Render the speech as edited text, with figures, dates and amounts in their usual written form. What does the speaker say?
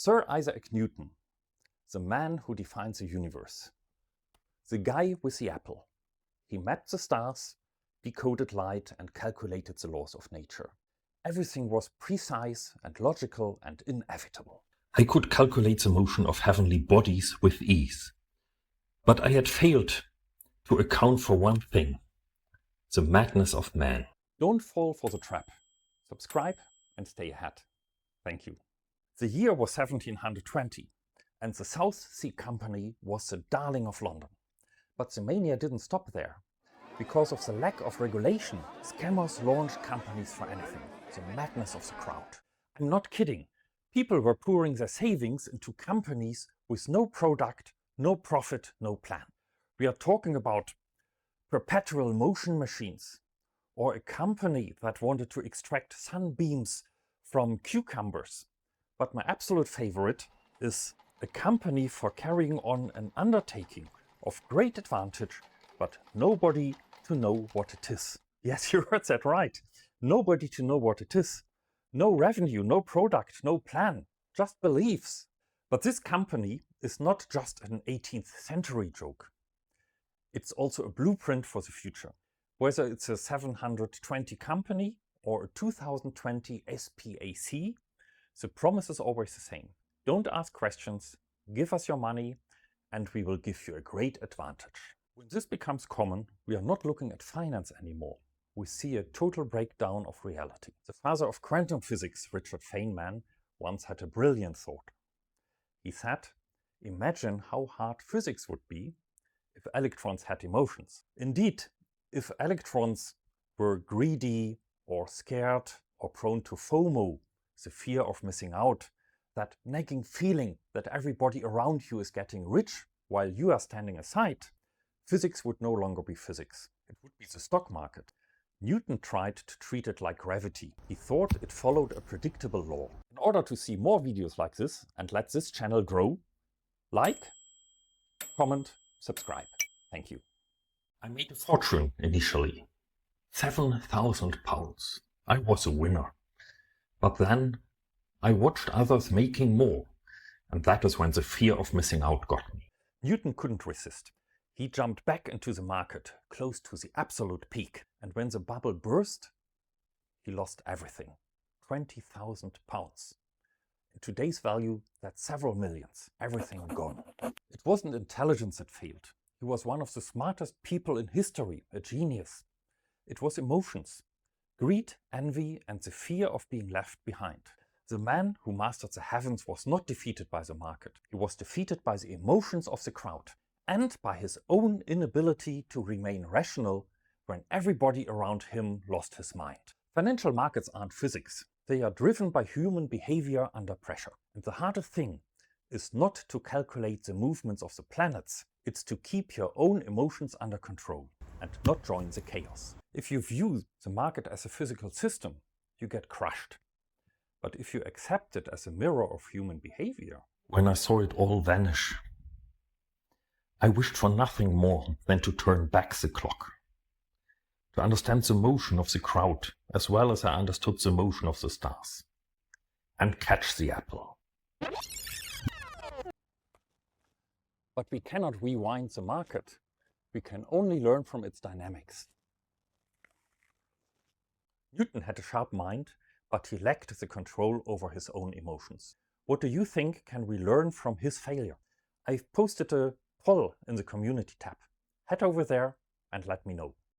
Sir Isaac Newton, the man who defines the universe, the guy with the apple. He mapped the stars, decoded light and calculated the laws of nature. Everything was precise and logical and inevitable. I could calculate the motion of heavenly bodies with ease. But I had failed to account for one thing, the madness of man. Don't fall for the trap. Subscribe and stay ahead. Thank you. The year was 1720, and the South Sea Company was the darling of London. But the mania didn't stop there. Because of the lack of regulation, scammers launched companies for anything. The madness of the crowd. I'm not kidding. People were pouring their savings into companies with no product, no profit, no plan. We are talking about perpetual motion machines, or a company that wanted to extract sunbeams from cucumbers. But my absolute favorite is a company for carrying on an undertaking of great advantage, but nobody to know what it is. Yes, you heard that right. Nobody to know what it is. No revenue, no product, no plan, just beliefs. But this company is not just an 18th century joke. It's also a blueprint for the future. Whether it's a 720 company or a 2020 SPAC, the promise is always the same. Don't ask questions, give us your money, and we will give you a great advantage. When this becomes common, we are not looking at finance anymore. We see a total breakdown of reality. The father of quantum physics, Richard Feynman, once had a brilliant thought. He said, imagine how hard physics would be if electrons had emotions. Indeed, if electrons were greedy or scared or prone to FOMO, the fear of missing out, that nagging feeling that everybody around you is getting rich while you are standing aside, physics would no longer be physics. It would be the stock market. Newton tried to treat it like gravity. He thought it followed a predictable law. In order to see more videos like this and let this channel grow, like, comment, subscribe. Thank you. I made a fortune initially. £7,000. I was a winner. But then I watched others making more, and that is when the fear of missing out got me. Newton couldn't resist. He jumped back into the market, close to the absolute peak. And when the bubble burst, he lost everything. £20,000. In today's value, that's several millions. Everything gone. It wasn't intelligence that failed. He was one of the smartest people in history, a genius. It was emotions. Greed, envy, and the fear of being left behind. The man who mastered the heavens was not defeated by the market. He was defeated by the emotions of the crowd and by his own inability to remain rational when everybody around him lost his mind. Financial markets aren't physics. They are driven by human behavior under pressure. And the hardest thing is not to calculate the movements of the planets. It's to keep your own emotions under control and not join the chaos. If you view the market as a physical system, you get crushed. But if you accept it as a mirror of human behavior... When I saw it all vanish, I wished for nothing more than to turn back the clock. To understand the motion of the crowd as well as I understood the motion of the stars. And catch the apple. But we cannot rewind the market. We can only learn from its dynamics. Newton had a sharp mind, but he lacked the control over his own emotions. What do you think can we learn from his failure? I've posted a poll in the community tab. Head over there and let me know.